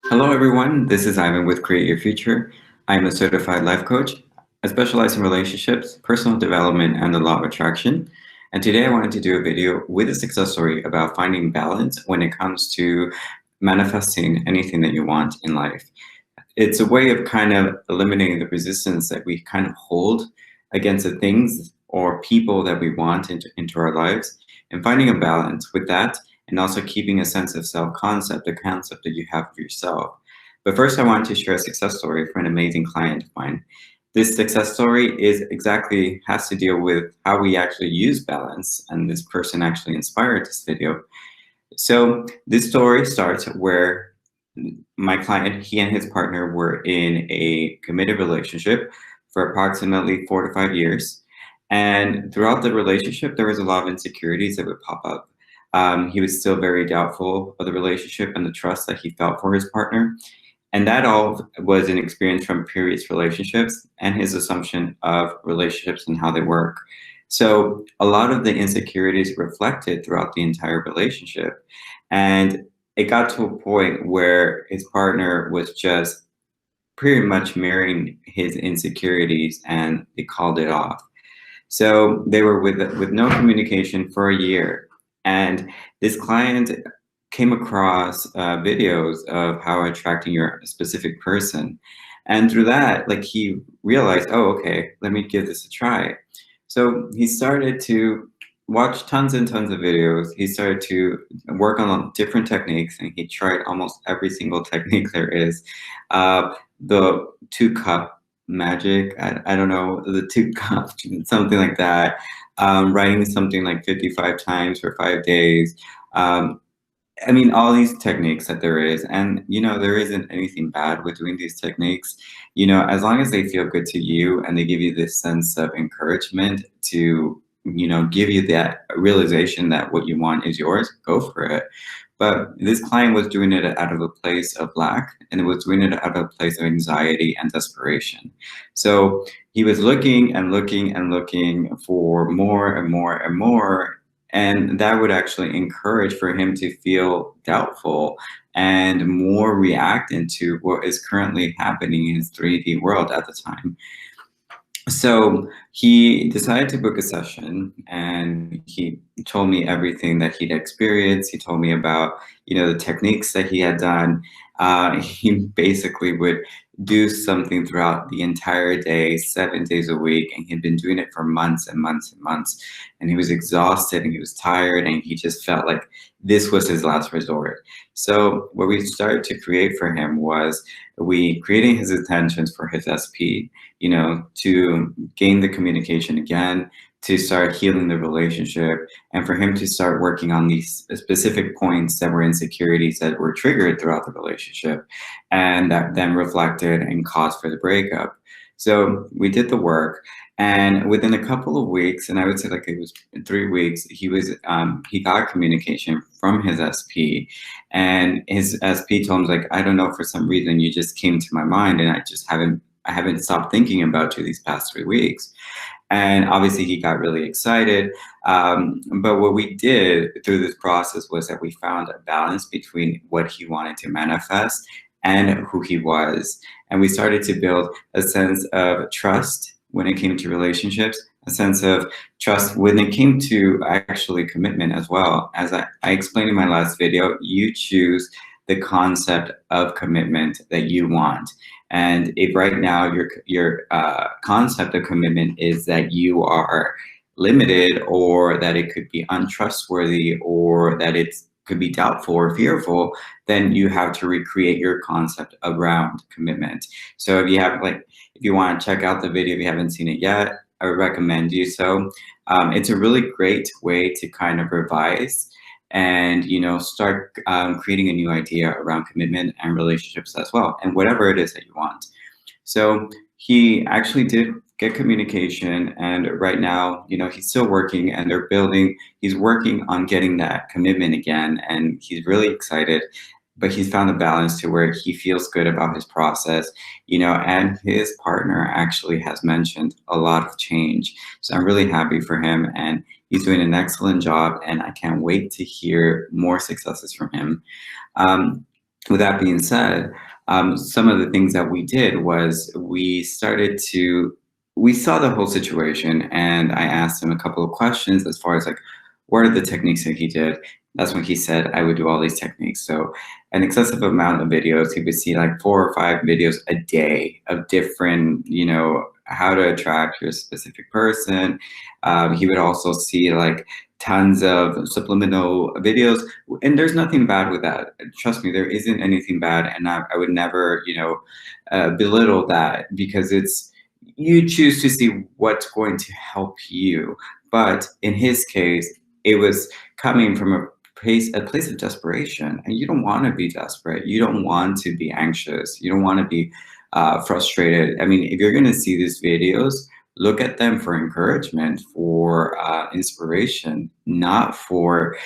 Hello, everyone. This is Ivan with Create Your Future. I'm a certified life coach. I specialize in relationships, personal development, and the law of attraction. And today I wanted to do a video with a success story about finding balance when it comes to manifesting anything that you want in life. It's a way of kind of eliminating the resistance that we kind of hold against the things or people that we want into our lives and finding a balance with that and also keeping a sense of self-concept, the concept that you have of yourself. But first, I want to share a success story for an amazing client of mine. This success story has to deal with how we actually use balance, and this person actually inspired this video. So this story starts where my client, he and his partner were in a committed relationship for approximately 4 to 5 years. And throughout the relationship, there was a lot of insecurities that would pop up. He was still very doubtful of the relationship and the trust that he felt for his partner. And that all was an experience from previous relationships and his assumption of relationships and how they work. So a lot of the insecurities reflected throughout the entire relationship. And it got to a point where his partner was just pretty much mirroring his insecurities and they called it off. So they were with no communication for a year. And this client came across videos of how attracting your specific person. And through that, like he realized, oh, okay, let me give this a try. So he started to watch tons and tons of videos. He started to work on different techniques and he tried almost every single technique there is. The 2-cup magic, I don't know, the 2 cup, something like that. Writing something like 55 times for 5 days. I mean, all these techniques that there is, and there isn't anything bad with doing these techniques, as long as they feel good to you and they give you this sense of encouragement to, give you that realization that what you want is yours, go for it. But this client was doing it out of a place of lack, and it was doing it out of a place of anxiety and desperation. So he was looking and looking and looking for more and more and more. And that would actually encourage for him to feel doubtful and more react into what is currently happening in his 3D world at the time. So he decided to book a session and he told me everything that he'd experienced. He told me about, the techniques that he had done. He basically would do something throughout the entire day, 7 days a week. And he'd been doing it for months and months and months. And he was exhausted and he was tired and he just felt like this was his last resort. So what we started to create for him was we creating his intentions for his SP, to gain the communication again, to start healing the relationship, and for him to start working on these specific points that were insecurities that were triggered throughout the relationship, and that then reflected and caused for the breakup. So we did the work, and within a couple of weeks, and I would say like it was 3 weeks, he got communication from his SP, and his SP told him like, I don't know, for some reason you just came to my mind, and I haven't stopped thinking about you these past 3 weeks. And obviously he got really excited. But what we did through this process was that we found a balance between what he wanted to manifest and who he was. And we started to build a sense of trust when it came to relationships, a sense of trust when it came to actually commitment as well. As I explained in my last video, you choose the concept of commitment that you want. And if right now your concept of commitment is that you are limited, or that it could be untrustworthy, or that it could be doubtful or fearful, then you have to recreate your concept around commitment. So if you want to check out the video, if you haven't seen it yet, I would recommend you so. It's a really great way to kind of revise and start creating a new idea around commitment and relationships as well, and whatever it is that you want. So he actually did get communication, and right now he's still working, and he's working on getting that commitment again, and he's really excited. But he's found a balance to where he feels good about his process, and his partner actually has mentioned a lot of change. So I'm really happy for him, and he's doing an excellent job, and I can't wait to hear more successes from him. with that being said, some of the things that we did was we saw the whole situation, and I asked him a couple of questions as far as like, what are the techniques that he did? That's when he said, I would do all these techniques. So an excessive amount of videos, he would see like 4 or 5 videos a day of different, how to attract your specific person. He would also see like tons of subliminal videos, and there's nothing bad with that. Trust me, there isn't anything bad, and I would never, belittle that, because you choose to see what's going to help you. But in his case, it was coming from a place of desperation, and you don't want to be desperate. You don't want to be anxious. You don't want to be frustrated. I mean, if you're going to see these videos, look at them for encouragement, for inspiration, not for,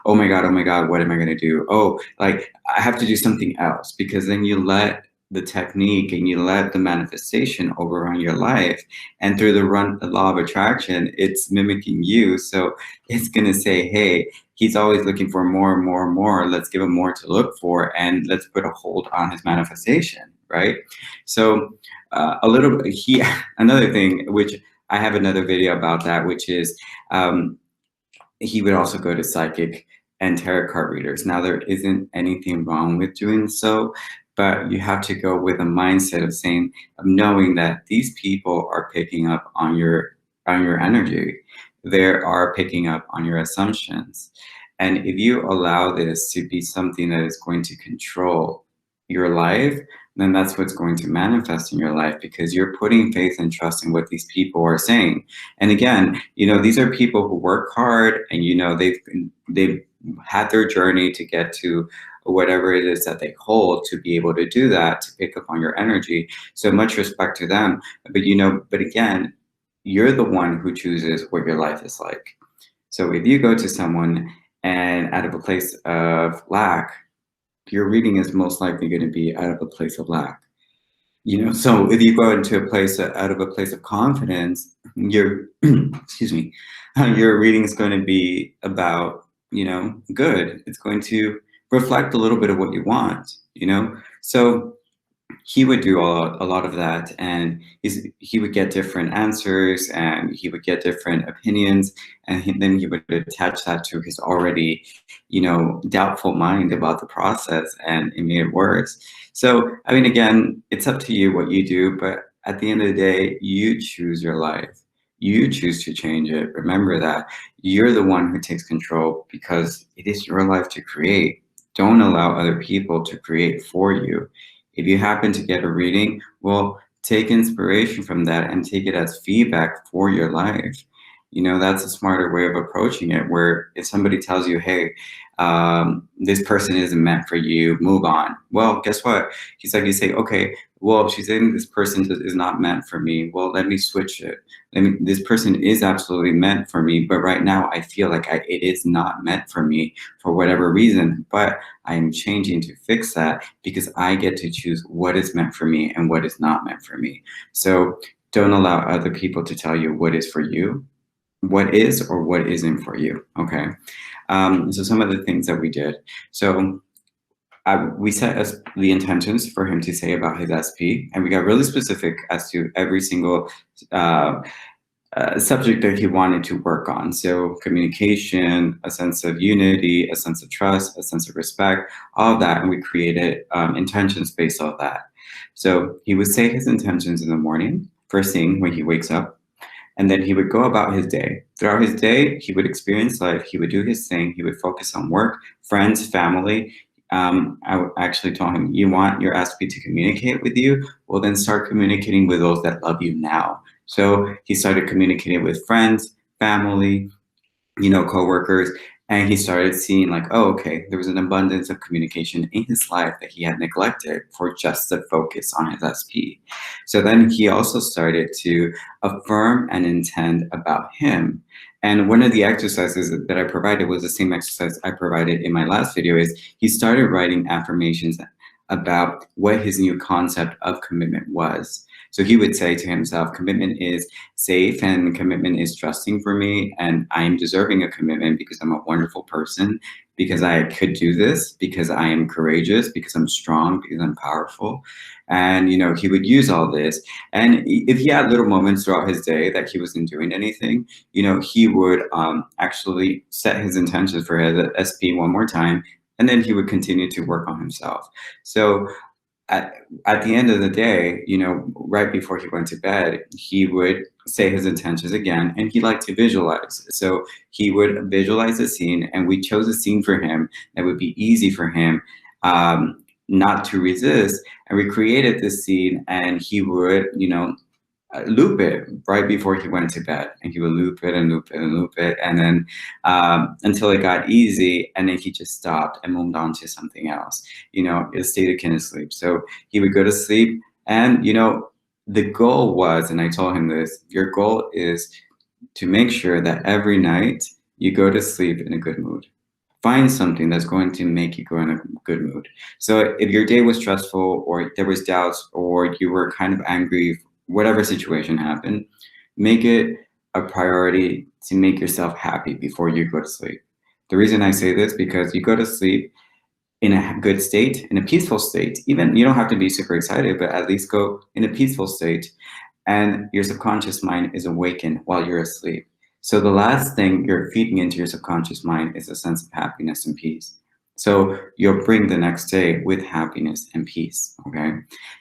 oh my God, what am I going to do? Oh, like I have to do something else, because then you let the technique and you let the manifestation overrun your life. And through the law of attraction, it's mimicking you. So it's going to say, hey, he's always looking for more and more and more. Let's give him more to look for, and let's put a hold on his manifestation, right? So another thing, which I have another video about that, which is he would also go to psychic and tarot card readers. Now, there isn't anything wrong with doing so, but you have to go with a mindset of knowing that these people are picking up on your energy. They are picking up on your assumptions. And if you allow this to be something that is going to control your life, then that's what's going to manifest in your life, because you're putting faith and trust in what these people are saying. And again, these are people who work hard, and they've had their journey to get to whatever it is that they hold, to be able to do that, to pick up on your energy. So much respect to them. But again, you're the one who chooses what your life is like. So if you go to someone and out of a place of lack, your reading is most likely going to be out of a place of lack. So if you go into a place out of a place of confidence, your excuse me, your reading is going to be about, good. It's going to reflect a little bit of what you want, So he would do a lot of that, and he would get different answers, and he would get different opinions, and then he would attach that to his already, doubtful mind about the process, and it made it worse. So, I mean, again, it's up to you what you do, but at the end of the day, you choose your life. You choose to change it. Remember that you're the one who takes control, because it is your life to create. Don't allow other people to create for you. If you happen to get a reading, well, take inspiration from that and take it as feedback for your life. That's a smarter way of approaching it, where if somebody tells you, hey, this person isn't meant for you, move on. Well, guess what? He's like, you say, okay, well, she's saying this person is not meant for me. Well, let me switch it. This person is absolutely meant for me, but right now I feel like it is not meant for me for whatever reason, but I am changing to fix that, because I get to choose what is meant for me and what is not meant for me. So don't allow other people to tell you what is for you, what is or what isn't for you, okay? So some of the things that we did. So we set the intentions for him to say about his SP, and we got really specific as to every single subject that he wanted to work on. So communication, a sense of unity, a sense of trust, a sense of respect, all of that, and we created intentions based off that. So he would say his intentions in the morning, first thing when he wakes up, and then he would go about his day. Throughout his day, he would experience life, he would do his thing, he would focus on work, friends, family. I actually told him, you want your SP to communicate with you? Well, then start communicating with those that love you now. So he started communicating with friends, family, coworkers, and he started seeing like, oh, okay, there was an abundance of communication in his life that he had neglected for just the focus on his SP. So then he also started to affirm and intend about him. And one of the exercises that I provided was the same exercise I provided in my last video. Is he started writing affirmations about what his new concept of commitment was. So he would say to himself, commitment is safe, and commitment is trusting for me, and I'm deserving of commitment because I'm a wonderful person, because I could do this, because I am courageous, because I'm strong, because I'm powerful. And, you know, he would use all this. And if he had little moments throughout his day that he wasn't doing anything, you know, he would actually set his intentions for his SP one more time, and then he would continue to work on himself. So at the end of the day, you know, right before he went to bed, he would say his intentions again, and he liked to visualize. So he would visualize the scene, and we chose a scene for him that would be easy for him not to resist. And we created this scene, and he would, you know, loop it right before he went to bed, and he would loop it and loop it and loop it, and then until it got easy, and then he just stopped and moved on to something else. You know, a state akin to sleep. So he would go to sleep, and you know, the goal was, and I told him this, your goal is to make sure that every night you go to sleep in a good mood. Find something that's going to make you go in a good mood. So if your day was stressful, or there was doubts, or you were kind of angry, whatever situation happened, make it a priority to make yourself happy before you go to sleep. The reason I say this, because you go to sleep in a good state, in a peaceful state. Even you don't have to be super excited, but at least go in a peaceful state, and your subconscious mind is awakened while you're asleep. So the last thing you're feeding into your subconscious mind is a sense of happiness and peace. So you'll bring the next day with happiness and peace, okay?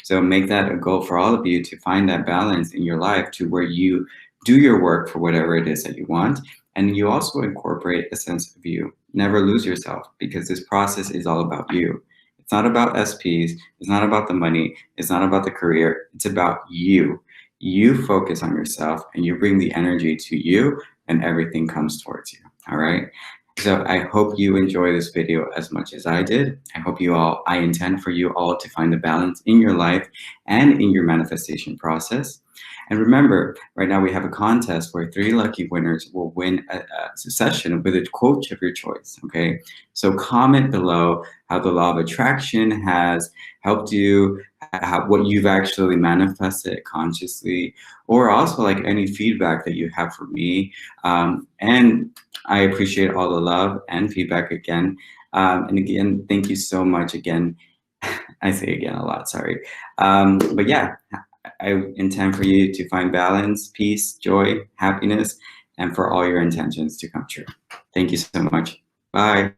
So make that a goal for all of you, to find that balance in your life to where you do your work for whatever it is that you want, and you also incorporate a sense of you. Never lose yourself, because this process is all about you. It's not about SPs, it's not about the money, it's not about the career, it's about you. You focus on yourself, and you bring the energy to you, and everything comes towards you, all right? So I hope you enjoy this video as much as I did. I intend for you all to find the balance in your life and in your manifestation process. And remember, right now we have a contest where 3 lucky winners will win a session with a coach of your choice, okay? So comment below how the law of attraction has helped you, what you've actually manifested consciously, or also like any feedback that you have for me. And I appreciate all the love and feedback again. And again, thank you so much again. I say again a lot, sorry. But yeah, I intend for you to find balance, peace, joy, happiness, and for all your intentions to come true. Thank you so much. Bye.